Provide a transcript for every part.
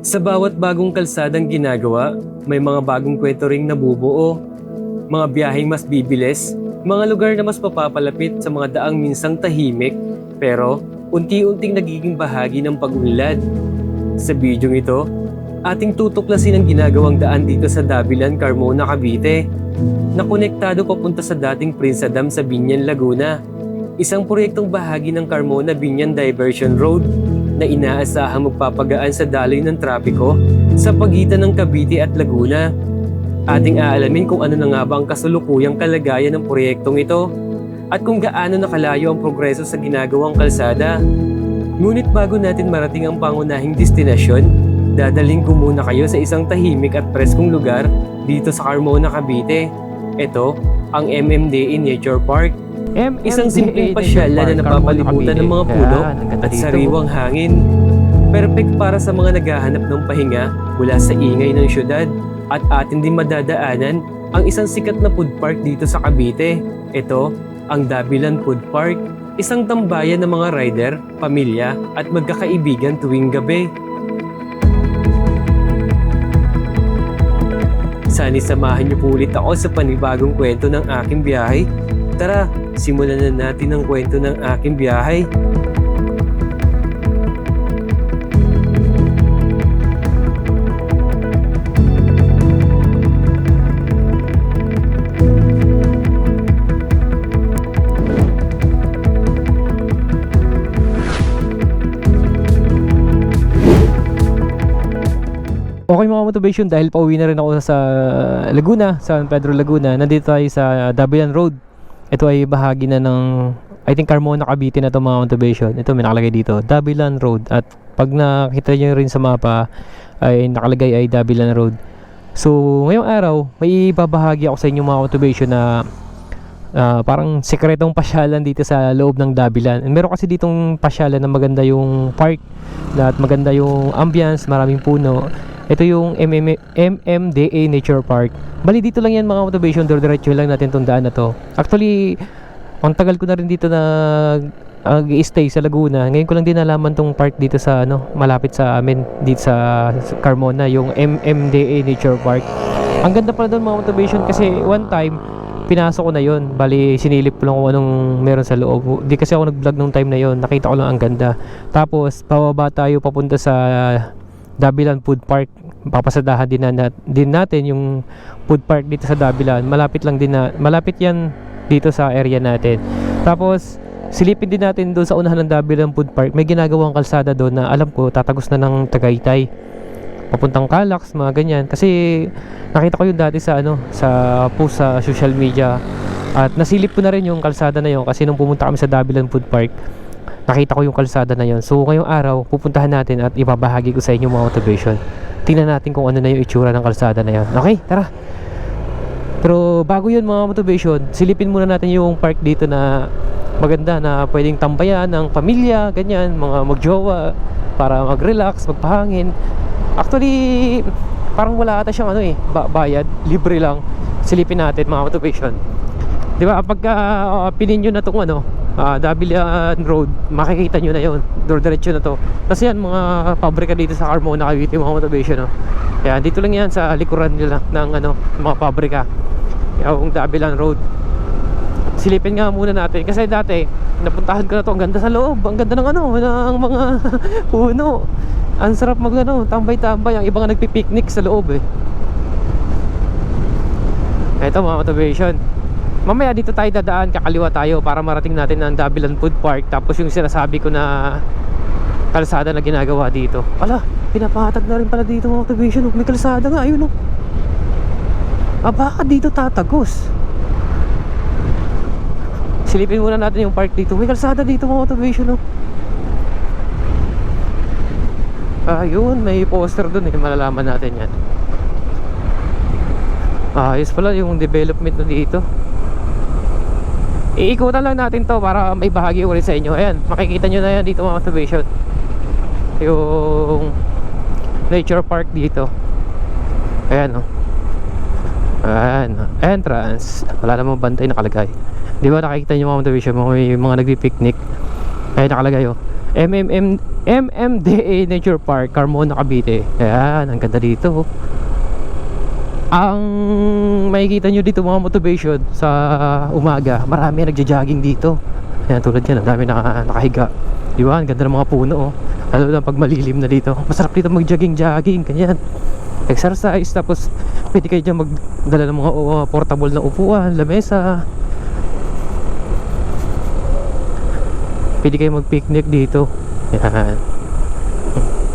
Sa bawat bagong kalsadang ginagawa, may mga bagong kwento ring nabubuo. Mga biyaheng mas bibilis, mga lugar na mas mapapalapit sa mga daang minsang tahimik, pero unti-unting nagiging bahagi ng pag-unlad. Sa bidyong ito, ating tutuklasin ang ginagawang daan dito sa Dabilan, Carmona, Cavite, na konektado papunta sa dating Prince Adam sa Binyan, Laguna. Isang proyektong bahagi ng Carmona-Binyan Diversion Road na inaasahang magpapagaan sa daloy ng trapiko sa pagitan ng Cavite at Laguna. Ating aalamin kung ano na nga ba ang kasulukuyang kalagayan ng proyektong ito at kung gaano nakalayo ang progreso sa ginagawang kalsada. Ngunit bago natin marating ang pangunahing destinasyon, dadaling ko muna kayo sa isang tahimik at preskong lugar dito sa Carmona, Cavite. Ito ang MMDA Nature Park. Isang simpleng pasyalan na napapalibutan ng mga puno at sariwang hangin. Perfect para sa mga naghahanap ng pahinga mula sa ingay ng syudad. At atin din madadaanan ang isang sikat na food park dito sa Cavite. Ito ang Dabilan Food Park. Isang tambayan ng mga rider, pamilya at magkakaibigan tuwing gabi. Sana'y samahan niyo po ulit ako sa panibagong kwento ng aking biyahe. Tara, simulan na natin ang kwento ng aking biyahe. Okay mga motivation, dahil pauwi na rin ako sa Laguna, San Pedro, Laguna. Nandito tayo sa Dabilan Road. Ito ay bahagi na ng, I think, Carmona, Cavite na ito mga motivation. Ito may nakalagay dito, Dabilan Road. At pag nakita nyo rin sa mapa, ay nakalagay ay Dabilan Road. So ngayong araw, may ibabahagi ako sa inyo mga motivation na parang sekretong pasyalan dito sa loob ng Dabilan. And meron kasi ditong pasyalan na maganda yung park at maganda yung ambience, maraming puno. Ito yung MMDA Nature Park. Bali dito lang yan mga motivation, diretso lang natin itong daan na to. Actually, ang tagal ko na rin dito na stay sa Laguna. Ngayon ko lang din nalaman tong park dito sa malapit sa amin dito sa Carmona, yung MMDA Nature Park. Ang ganda pala doon mga motivation kasi one time pinasok ko na yon. Bali sinilip ko lang kung anong meron sa loob. Di kasi ako nag-vlog nung time na yon. Nakita ko lang ang ganda. Tapos pababa tayo papunta sa Dabilan Food Park. Papasadahan din natin yung food park dito sa Dabilan. Malapit yan dito sa area natin. Tapos silipin din natin doon sa unahan ng Dabilan Food Park. May ginagawang kalsada doon na alam ko tatagos na ng Tagaytay papuntang Calax, mga ganyan. Kasi nakita ko yun dati sa sa post sa social media. At nasilip ko na rin yung kalsada na yun kasi nung pumunta kami sa Dabilan Food Park, nakita ko yung kalsada na yon. So ngayong araw pupuntahan natin at ibabahagi ko sa inyo mga motivation. Tingnan natin kung ano na yung itsura ng kalsada na yon. Okay, tara. Pero bago yun mga motivation, silipin muna natin yung park dito na maganda na pwedeng tambayan ng pamilya, ganyan, mga magjowa para mag-relax, magpahangin. Actually, parang wala ata siyang bayad, libre lang. Silipin natin mga motivation. 'Di ba? Pagka pinin niyo na tong Dabilan Road, makikita nyo na yun. Diretso na to. Kasi yan mga pabrika dito sa Carmona, Cavite mga motivation. Kaya dito lang yan sa likuran nila ng mga pabrika. Yung Dabilan Road. Silipin nga muna natin kasi dati napuntahan ko na to. Ang ganda sa loob. Ang ganda ng ng mga puno. Ang sarap tambay-tambay. Ang iba nga nagpipiknik sa loob Ito mga motivation. Mamaya dito tayo dadaan, kakaliwa tayo para marating natin ang Dabilan Food Park. Tapos yung sinasabi ko na kalsada na ginagawa dito. Ala, pinapahatag na rin pala dito mga motivation. May kalsada nga, ayun baka dito tatagos. Silipin muna natin yung park dito. May kalsada dito mga motivation Ayun, may poster dun malalaman natin yan. Ayos pala yung development na dito. Iikutan lang natin to para may bahagi ulit sa inyo. Ayan, makikita nyo na yan dito mga motivation. Yung nature park dito. Ayan Ayan, entrance. Wala namang bantay nakalagay. Di ba nakikita nyo mga motivation, may mga nagpipiknik. Ayan nakalagay MMDA Nature Park, Carmona, Cavite. Ayan, ang ganda dito. Ang makikita nyo dito mga motivation sa umaga, marami nagja-jogging dito. Ayan, tulad yan, ang dami nakahiga. Di ba? Ang ganda ng mga puno, oh. Lalo na pag malilim na dito. Masarap dito mag-jogging, ganyan. Exercise, tapos pwede kayo dyan magdala ng mga portable na upuan, lamesa. Pwede kayo mag-picnic dito. Yan.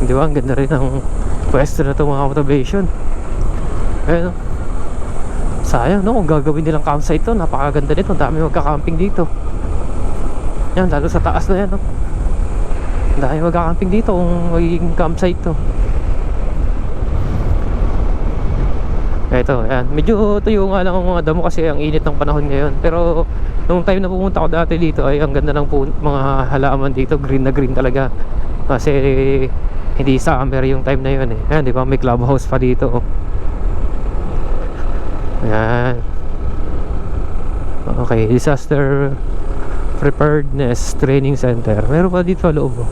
Di ba? Ang ganda rin ng pwesto na ito mga motivation. Ayan, no? Sayang, no? Kung gagawin nilang campsite ito, napakaganda nito. Ang dami magka-camping dito. Yan, lalo sa taas na yan, no? Ang dami magka-camping dito kung magiging campsite to. Ito, yan. Medyo tuyo nga lang ang mga damo kasi ang init ng panahon ngayon. Pero nung time na pumunta ko dati dito ay ang ganda ng mga halaman dito. Green na green talaga. Kasi hindi summer yung time na yun eh. Yan, di ba? May clubhouse pa dito. Oh. Yan. Okay, Disaster Preparedness Training Center. Meron pa dito sa loob.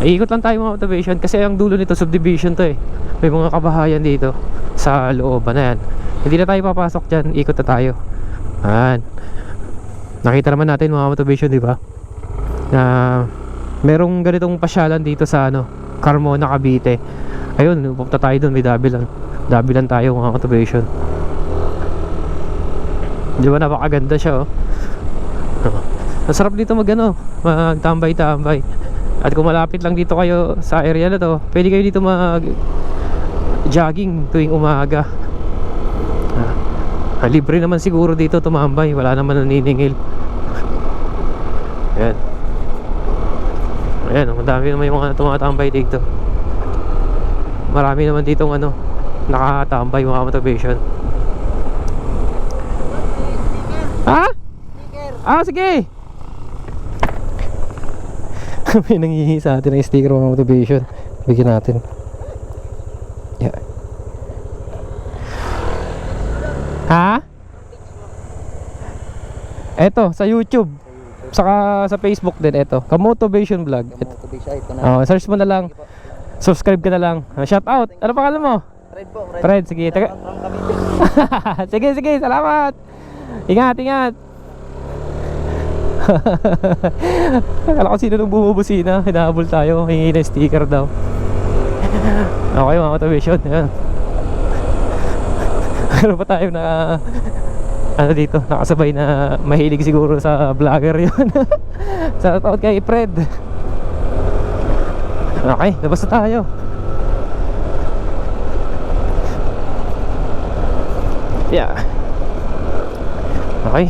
Iikot lang tayo mga motivation kasi ang dulo nito subdivision to eh. May mga kabahayan dito sa loob na yan. Hindi na tayo papasok dyan, ikot na tayo. Yan. Nakita naman natin mga motivation, di ba? Na merong ganitong pasyalan dito sa Carmona, Cavite. Ayun, pupunta tayo doon, may dabilan tayo mga motivation. Di ba napakaganda siya, oh. Masarap dito magtambay-tambay. At kung malapit lang dito kayo sa area na to, pwede kayo dito jogging tuwing umaga. Libre naman siguro dito tumambay, wala naman naniningil. Ayan. Ayan, ang dami naman yung mga tumatambay dito. Marami naman ditong nakatambay mga motivation. Ha? Ah, sige. May nanghihingi sa atin ng sticker mga motivation. Bigyan natin. Yeah. Ha? Eto, sa YouTube. Saka sa Facebook din, eto. Kamotivation Vlog. Search mo na lang. Subscribe ka na lang. Shout out. Ano pangalan mo? Fred po, Fred, sige. Sige, salamat. Ingat. Akala ko sino nung bumubusina. Hinahabol tayo. Hingi na sticker daw. Okay mga motivation. Yan. Ano pa tayo na dito, nakasabay na mahilig siguro sa vlogger yun. Sa taon kay Fred. Okay, labas na tayo. Yeah. Okay.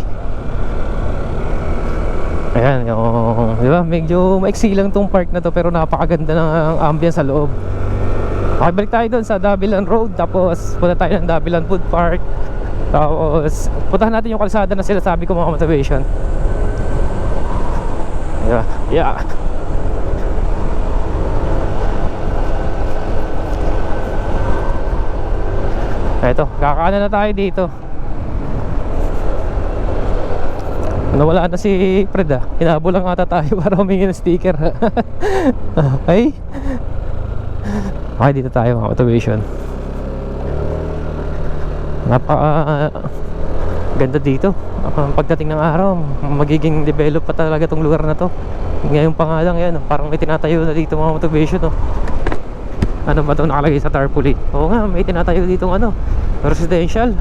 Ayan, di ba? Medyo maiksi lang tong park na to pero napakaganda ng ambience sa loob. Okay, balik tayo doon sa Dabilan Road. Tapos punta tayo ng Dabilan Food Park. Tapos puntahan natin yung kalsada na sinasabi ko mga motivation. Diba? Yeah. Eto, kakaanan na tayo dito. Nawala na si Fred ah. Hinabol lang ata tayo para humingi ng sticker. Okay. Okay, dito tayo mga motivation. Ganda dito. Pagdating ng araw, magiging develop pa talaga tong lugar na to. Ngayon pa nga lang yan, parang may tinatayo na dito mga motivation. Ano ba ito nakalagay sa tarpaulin? Oo nga, may tinatayo dito residential.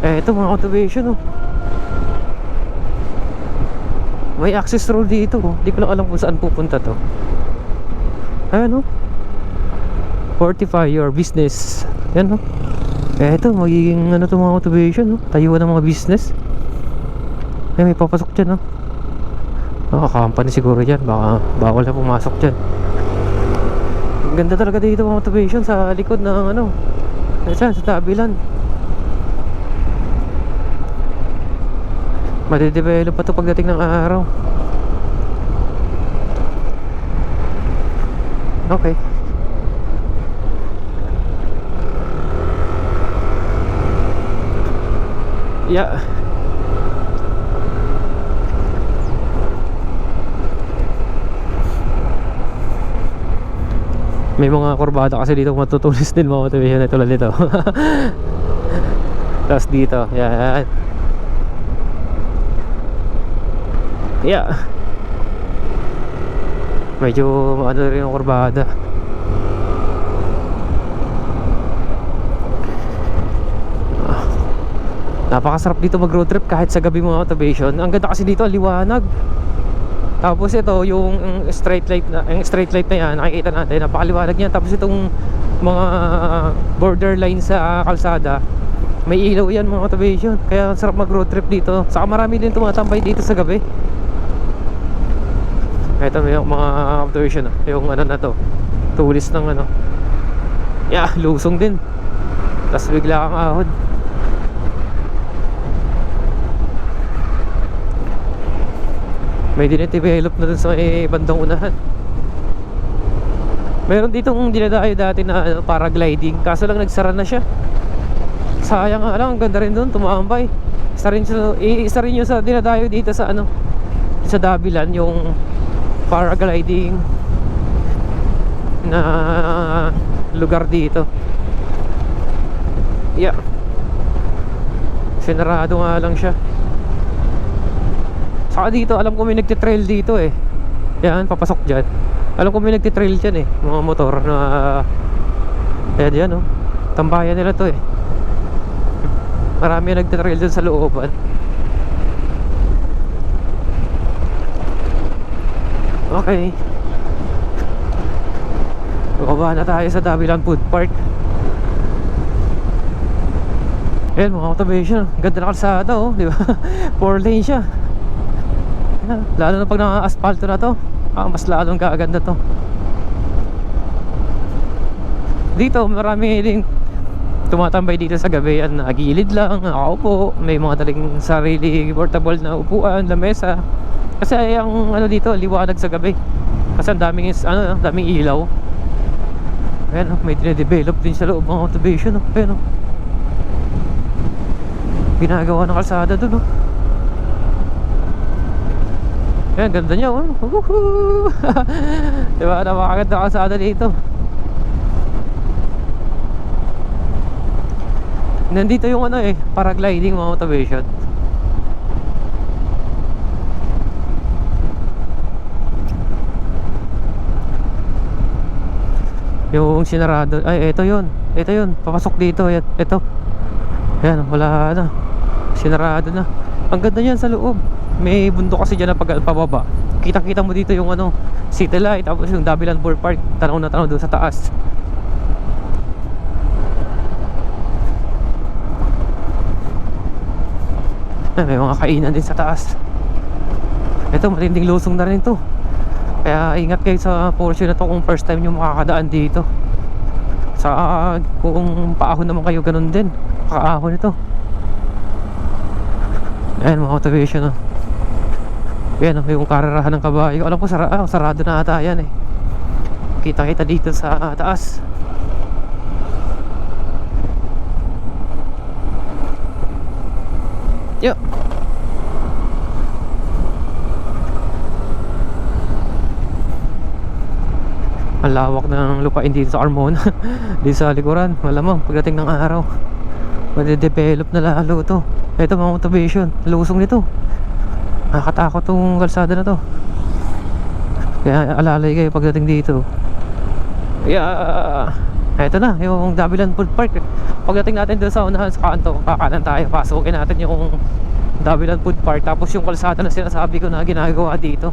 Ito mga motivation. May access road dito. Hindi ko lang alam kung saan pupunta to. Ayan, fortify your business. Yan, ito magiging to mga motivation, tayuan ng mga business. May papasok dyan, company siguro dyan. Baka bawal na pumasok dyan. Ganda talaga dito mga motivation sa likod ng sa Dabilan. Madidevelop pa ito pagdating ng araw. Okay. Yeah. May mga kurbada kasi dito matutulis din mga motivation na tulad nito. Tapos dito, yan. Yeah. Medyo ano rin yung kurbada. Napakasarap dito mag road trip kahit sa gabi mga motivation. Ang ganda kasi dito, liwanag. Tapos ito yung straight light na, yung straight light na yan, nakikita natin, napakaliwanag niyan. Tapos itong mga borderline sa kalsada, may ilaw yan mga motivation. Kaya ang sarap mag road trip dito. Saka marami din tumatambay dito sa gabi. Ito may mga motivation, yung ano na to, tulis ng ano. Yeah, lusong din. Tapos bigla kang ahod. May dinidevelop na dun sa bandang unahan. Meron ditong dinadayo dati na ano, paragliding, kaso lang nagsara na siya. Sayang nga lang, ang ganda rin dun, tumambay. Isa rin yung sa dinadayo dito sa ano, sa Dabilan, yung paragliding na lugar dito. Yeah, sinarado nga lang siya. Saka dito, alam ko may nagtitrail dito eh. Yan, papasok dyan. Alam ko may nagtitrail dyan eh, mga motor na ayan yan oh, tambayan nila to eh. Marami nagtitrail dyan sa looban. Okay, baba na tayo sa Dabilan Food Park. Ayan mga motivation, ganda na kalsada oh, di ba? 4 lane siya. Lalo na pag naka-asphalto na to, mas lalong kaganda to. Dito marami din tumatambay dito sa gabi, yan, nagilid lang, nakaupo. May mga daling sarili portable na upuan, lamesa. Kasi ang ano dito, liwanag sa gabi. Kasi ang daming ano, daming ilaw. Ayan, may dine-develop din sa loob mga motivation. Ayan, ginagawa ng kalsada dun. Ayan, ganda niya. Woohoo! Diba, napakaganda kalsada dito. Nandito yung ano eh, paragliding mga motivation. Yung sinarado, ay ito yun, papasok dito, ito. Ayan, wala na, sinarado na. Ang ganda niyan sa loob. May bundok kasi dyan na pababa. Kita-kita mo dito yung ano, city light. Tapos yung Dabilan Food Park, tanaw na tanaw doon sa taas. May mga kainan din sa taas. Ito, matinding lusong na rin to. Kaya ingat kayo sa portion na to kung first time nyo makakadaan dito. Sa kung paahon naman kayo, ganun din. Kaahon ito. Ayan mga motivation oh. Ayan oh, yung karerahan ng kabayo. Alam ko sarado na ata yan eh. Kita-kita dito sa taas. Yo. Ang lawak ng lupain dito sa Carmona. Dito sa likuran, malamang pagdating ng araw made-develop na lalo to. Ito mga motivation, lusong nito. Nakakatakot tong kalsada na to. Kaya alalay kayo pagdating dito. Yeah. Ito na, yung Dabilan Food Park. Pagdating natin doon sa unahan sa kanto, kakanan tayo, pasukin natin yung Dabilan Food Park. Tapos yung kalsada na sinasabi ko na ginagawa dito.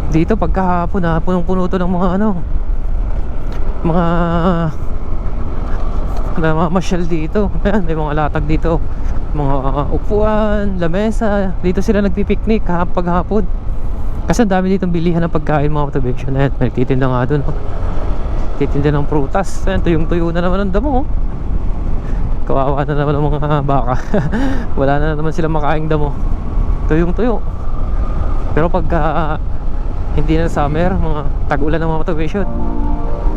Dito pagkahapon na punong-puno to ng mga ano, mga namamasyal dito. Ayan, may mga latag dito, mga upuan, lamesa. Dito sila nagpipiknik paghapon. Kasi ang dami ditong bilihan ng pagkain mga motivation. Ayan, may nagtitinda nga dun titinda ng prutas. Ayan, tuyong-tuyo na naman ang damo. Kawawa na naman ang mga baka. Wala na naman silang makaing damo. Tuyong-tuyo. Pero pagka hindi na summer, mga tag-ulan ng mga motivation,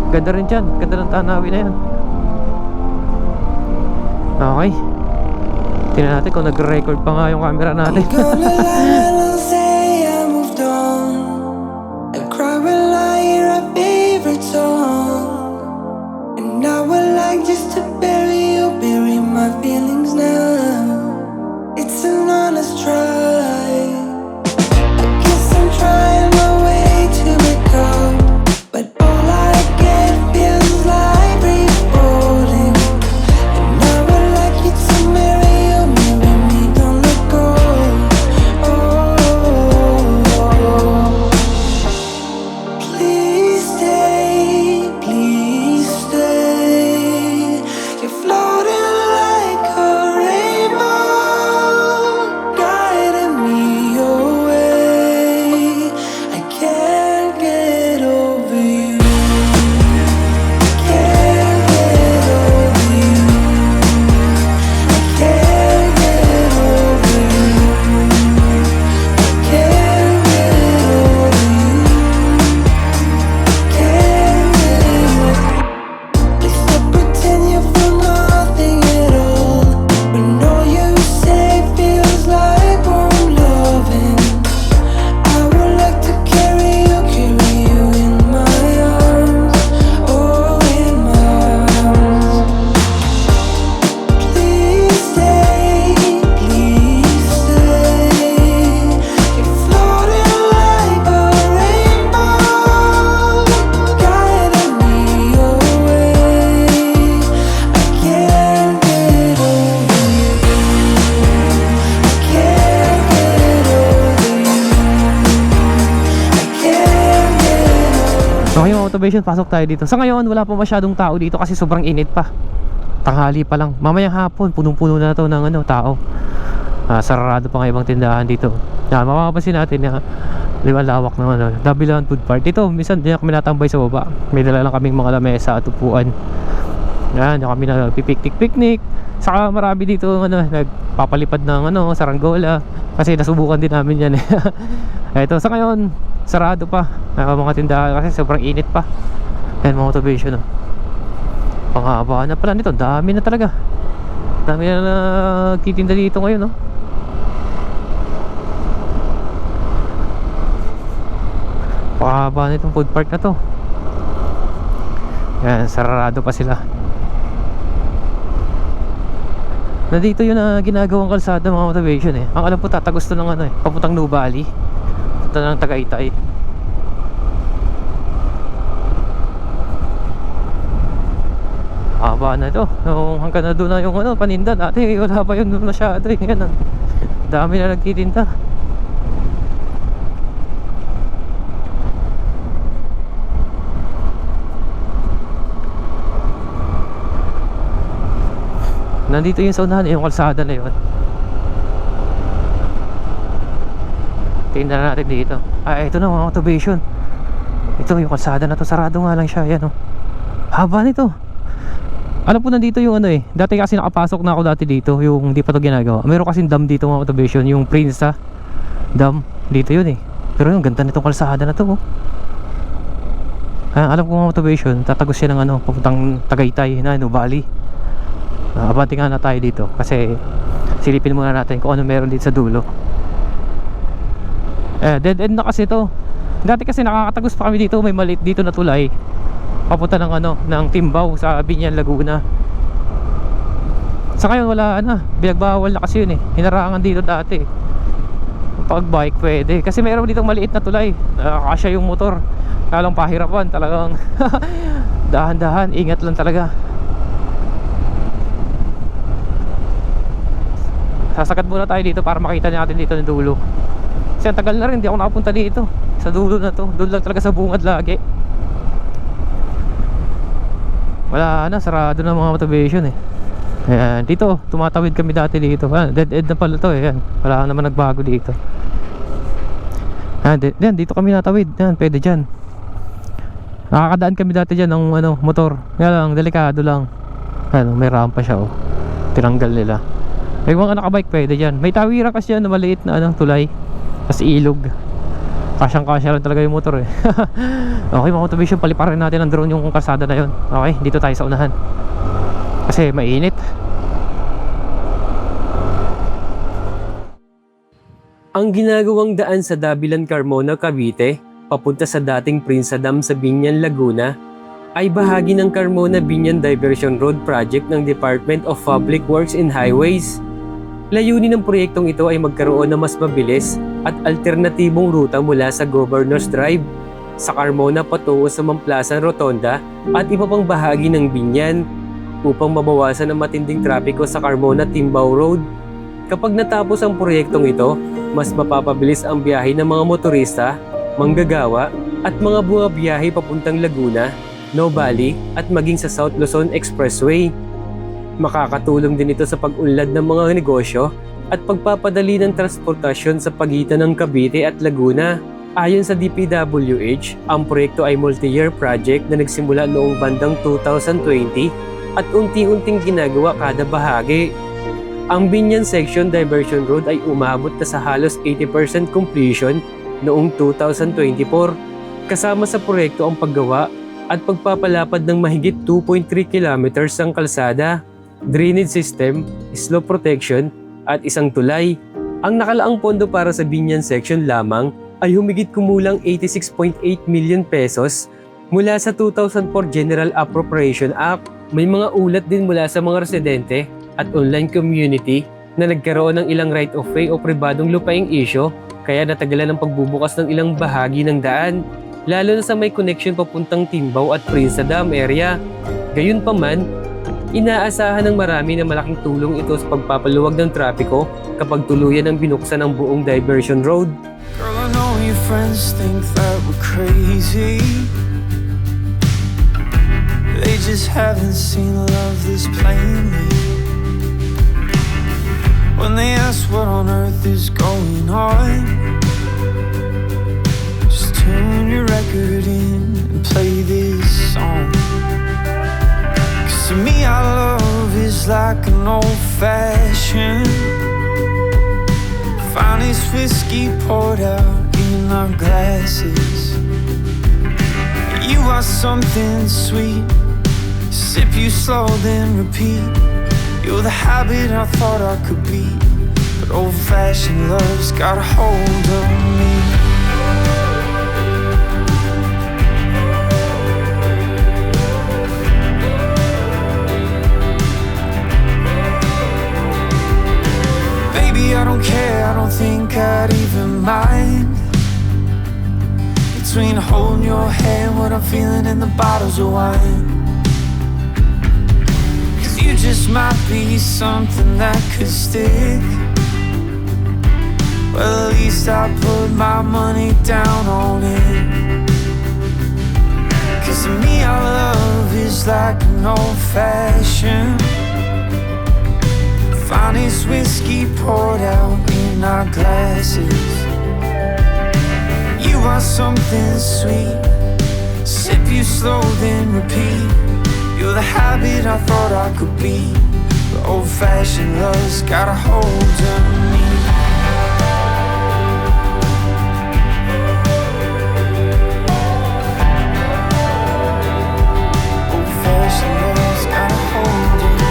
ganda rin dyan, ganda ng tanawin na yan. Okay, tingnan natin kung nag-record pa nga yung camera natin. to bury you, bury my feelings now. It's an honest try. I guess I'm trying my way to let go, but all I get feels like refolding. And I would like you to marry you, marry me, don't let go. Oh, please stay, please stay. You're floating like a rainbow, guiding me away. I can't get over you. Can't get over you. I can't get over you. Can't get over you. Can't get over. Please stop pretend you feel nothing at all, when all you say feels like warm loving. I would like to carry you in my arms, oh, in my arms. Please stay, please stay. You're floating like a rainbow, guiding me away. I can't get over you. I can't get over you. I can't get over. Okay mga motivation, pasok tayo dito. Sa ngayon, wala pa masyadong tao dito kasi sobrang init pa. Tanghali pa lang. Mamayang hapon, punong-puno na to ng tao. Sarado pa nga ibang tindahan dito. Mapapansin natin na lawak ng Dabilan Food Park. Dito, minsan diyan kami natambay sa baba. May dala lang kaming mga lamesa at upuan. Yan, diyan kami nagpipiknik-piknik. Saka marami dito nagpapalipad ng saranggola. Kasi nasubukan din namin yan. Ito, sa ngayon, sarado pa mga tindahan kasi sobrang init pa. Yan mga motivation. Panghabaan na pala nito, dami na talaga. Dami na nagtitinda dito ngayon, no? Panghabaan nitong food park na to. Yan, sarado pa sila. Nandito yun na ginagawang kalsada mga motivation eh. Ang alam po tatagos to ng papuntang Nubali. Punta ng Tagaytay. Haba na ito. Nung hanggang na doon na yung paninda. Dati wala pa yun masyado eh. Yan, dami na nagtitinda. Nandito yung sa unahan, yung kalsada na yun. Tingnan na natin dito. Ito na mga motivation. Ito yung kalsada na to. Sarado nga lang siya. Yan haba nito. Alam po nandito yung dati kasi nakapasok na ako dati dito. Yung hindi pa to ginagawa. Meron kasing dam dito mga motivation. Yung Prinsa Dam. Dito yun Pero yung ganda nitong kalsada na to alam ko mga motivation. Tatagos siya ng papuntang Tagaytay na Nubali. Abante nga na tayo dito kasi silipin muna natin kung ano meron dito sa dulo. Dead end na kasi to. Dati kasi nakakatagos pa kami dito. May maliit dito na tulay papunta ng Timbaw sa Binyan, Laguna. Sa ngayon wala binagbawal na kasi yun hinarangan dito dati. Pag bike pwede kasi meron dito maliit na tulay. Kasya yung motor. Kalang pahirapan talagang dahan-dahan, ingat lang talaga. Sasakad muna tayo dito para makita natin dito ng dulo. Kasi ang tagal na rin, hindi ako nakapunta dito. Sa dulo na to, doon lang talaga sa bungad lagi. Wala sarado na mga motivation Ayan, dito, tumatawid kami dati dito. Dead end na pala to Ayan, wala naman nagbago dito. Ayan, dito kami natawid. Ayan, pwede dyan. Nakakadaan kami dati dyan ng motor. Kaya lang, delikado lang. Ayan, may rampa siya tinanggal nila. May mga nakabike pwede dyan. May tawiran kasi yan na maliit na tulay. Tapos ilog. Kasyang-kasya lang talaga yung motor Okay mga motivation, paliparin natin ang drone yung kalsada na yun. Okay, dito tayo sa unahan kasi mainit. Ang ginagawang daan sa Dabilan, Carmona, Cavite papunta sa dating Prinsa Dam sa Binyan, Laguna ay bahagi ng Carmona-Biñan Diversion Road Project ng Department of Public Works and Highways. Layunin ng proyektong ito ay magkaroon ng mas mabilis at alternatibong ruta mula sa Governor's Drive sa Carmona patungo sa Mamplasan Rotonda at iba pang bahagi ng Biñan upang mabawasan ang matinding trapiko sa Carmona-Timbao Road. Kapag natapos ang proyektong ito, mas mapapabilis ang biyahe ng mga motorista, manggagawa at mga bumabiyahe papuntang Laguna, Nuvali at maging sa South Luzon Expressway. Makakatulong din ito sa pag-unlad ng mga negosyo at pagpapadali ng transportasyon sa pagitan ng Cavite at Laguna. Ayon sa DPWH, ang proyekto ay multi-year project na nagsimula noong bandang 2020 at unti-unting ginagawa kada bahagi. Ang Biñan Section Diversion Road ay umabot na sa halos 80% completion noong 2024. Kasama sa proyekto ang paggawa at pagpapalapad ng mahigit 2.3 kilometers ng kalsada, drainage system, slope protection at isang tulay. Ang nakalaang pondo para sa Biñan Section lamang ay humigit kumulang 86.8 million pesos mula sa 2004 General Appropriation Act. May mga ulat din mula sa mga residente at online community na nagkaroon ng ilang right of way o pribadong lupaing issue kaya natagalan ang pagbubukas ng ilang bahagi ng daan, lalo na sa may connection papuntang Timbao at Prinsa Dam area. Gayunpaman, inaasahan ng marami na malaking tulong ito sa pagpapaluwag ng trapiko kapag tuluyan ang binuksan ang buong diversion road. Girl, I know your friends think that we're crazy. They just haven't seen love this plainly. When they ask what on earth is going on, just tune your record in and play this song. 'Cause to me our love is like an old-fashioned finest whiskey poured out in our glasses. You are something sweet, sip you slow then repeat. You're the habit I thought I could be, but old-fashioned love's got a hold of me. Baby, I don't care, I don't think I'd even mind between holding your hand, what I'm feeling, and the bottles of wine. You just might be something that could stick. Well, at least I put my money down on it. 'Cause to me our love is like an old-fashioned finest whiskey poured out in our glasses. You are something sweet, sip you slow then repeat. You're the habit I thought I could be, but old-fashioned love's got a hold on me. Old-fashioned love's got a hold on me.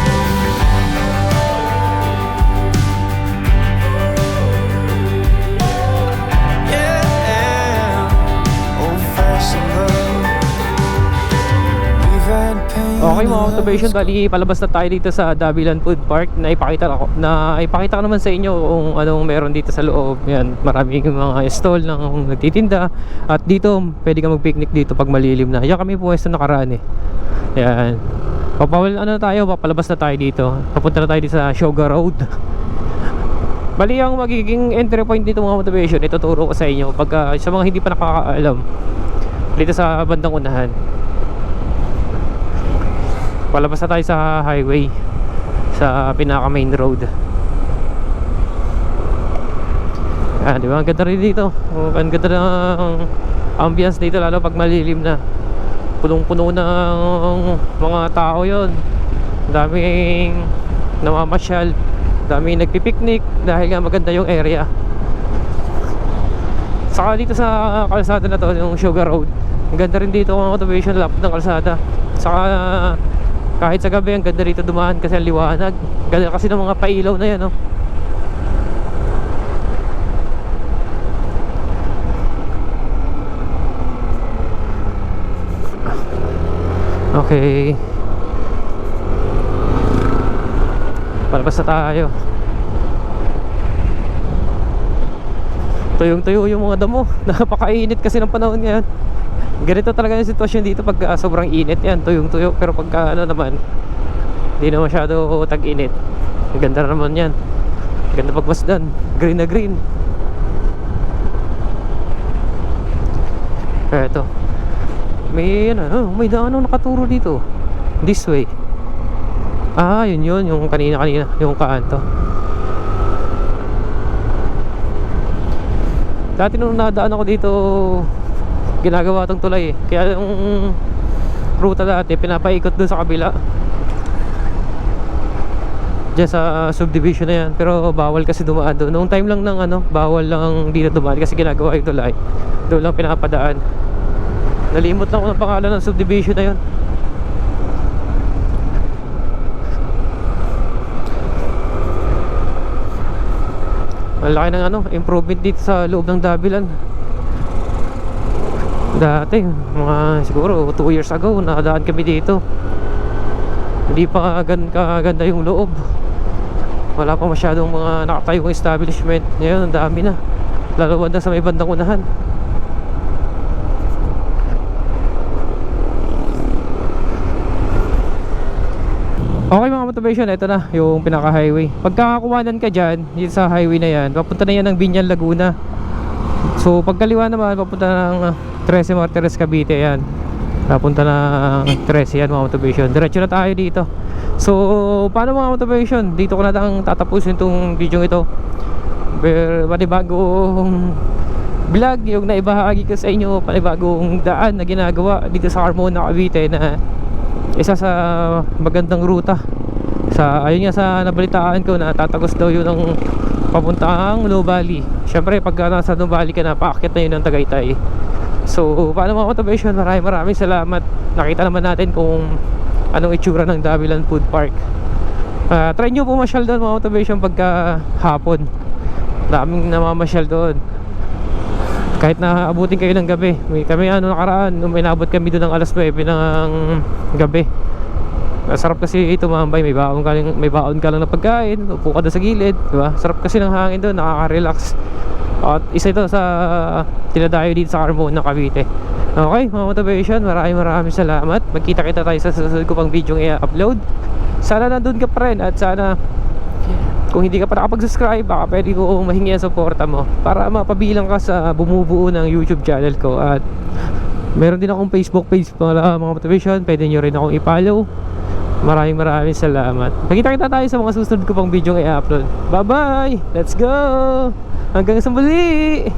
Yeah, old-fashioned love. Okay mga motivation, bali palabas na tayo dito sa Davilan Food Park. Naipakita ko naman sa inyo kung anong meron dito sa loob. Yan, maraming mga stall ng nagtitinda. At dito, pwede ka mag-picnic dito pag malilim na. Yan kami pwesto nakaraan eh. Yan. Papalabas na tayo dito. Papunta na tayo dito sa Sugar Road. Bali ang magiging entry point dito mga motivation, ituturo ko sa inyo pagka sa mga hindi pa nakakaalam. Dito sa bandang unahan. Palabas na tayo sa highway, sa pinaka main road. Di ba? Ang ganda rin dito. Ang ganda ng ambience dito, lalo pag malilim na. Punong-puno ng mga tao yon. Daming namamasyal, daming nagpipiknik dahil nga maganda yung area. Saka dito sa kalsada na to, yung Sugar Road, ang ganda rin dito mga motivation, lapit ng kalsada. Saka kahit sa gabi, ang ganda rito dumaan kasi ang liwanag. Ganda kasi ng mga pailaw na yan, no? Okay. Palabas na tayo. Tuyong-tuyo yung mga damo. Napakainit kasi ng panahon ngayon. Ganito talaga yung sitwasyon dito pag sobrang init yan, tuyong-tuyo. Pero pagka ano naman, hindi na masyado tag-init. Ang ganda na naman yan. Ganda pagmasdan. Green na green. Eto. May ano, may daan nakaturo dito. This way. Ah, yun yung kanina yung kanto. Dati nung nadaan ako dito, ginagawa tong tulay eh. Kaya yung ruta dati pinapaikot dun sa kabila, diyan sa subdivision na yan. Pero bawal kasi dumaan doon. Noong time lang ng ano, bawal lang dito dumaan kasi ginagawa yung tulay. Doon lang pinapadaan. Nalimot lang ako ng pangalan ng subdivision na yun. Ang laki ng ano, improvement dito sa loob ng Dabilan. Dati, mga siguro 2 years ago, nakadaan kami dito. Hindi pa kaganda yung loob. Wala pa masyadong mga nakatayong establishment. Ngayon, ang dami na. Lalo na sa may bandang unahan. Okay mga motivation, ito na yung pinaka-highway. Pagkakakuwanan ka dyan, dito sa highway na yan, papunta na yan ng Binyan, Laguna. So pagkaliwa naman, papunta ng 13 Martires, Cavite yan. Papunta ng 13 yan mga motivation. Diretso na tayo dito. So paano mga motivation? Dito ko na lang tatapusin itong video ito. Panibagong vlog yung naibahagi ko sa inyo. Panibagong daan na ginagawa dito sa Carmona, Cavite, na isa sa magandang ruta. Sa ayun nga, sa nabalitaan ko na tatagos daw yun ng papuntang Low Valley. Syempre pagka nasa Low Valley ka na, paakyat na yun ng Tagaytay. So paano mga motivation, maraming salamat. Nakita naman natin kung anong itsura ng Dabilan Food Park. Try nyo pumasyal doon mga motivation pagka hapon. Daming namamasyal doon. Kahit na abutin kayo ng gabi. Kami nakaraan, nung may nabot kami doon ng alas 9 ng gabi. Sarap kasi ito mambay, may baon ka lang na pagkain, upo ka doon sa gilid, di ba? Sarap kasi ng hangin doon, nakaka-relax. At isa ito sa tinadayo dito sa Carmona, Cavite. Okay mga motivation, maraming salamat. Magkita-kita tayo sa susunod ko pang video i-upload. Sana nandun ka pa rin, at sana kung hindi ka pa nakapag-subscribe, baka pwede ko mahingi ang suporta mo para mapabilang ka sa bumubuo ng YouTube channel ko. At meron din akong Facebook page para mga motivation, pwede nyo rin akong i-follow. Maraming salamat. Magkita-kita tayo sa mga susunod ko pang video i-upload. Bye bye, let's go, hanggang sa muli.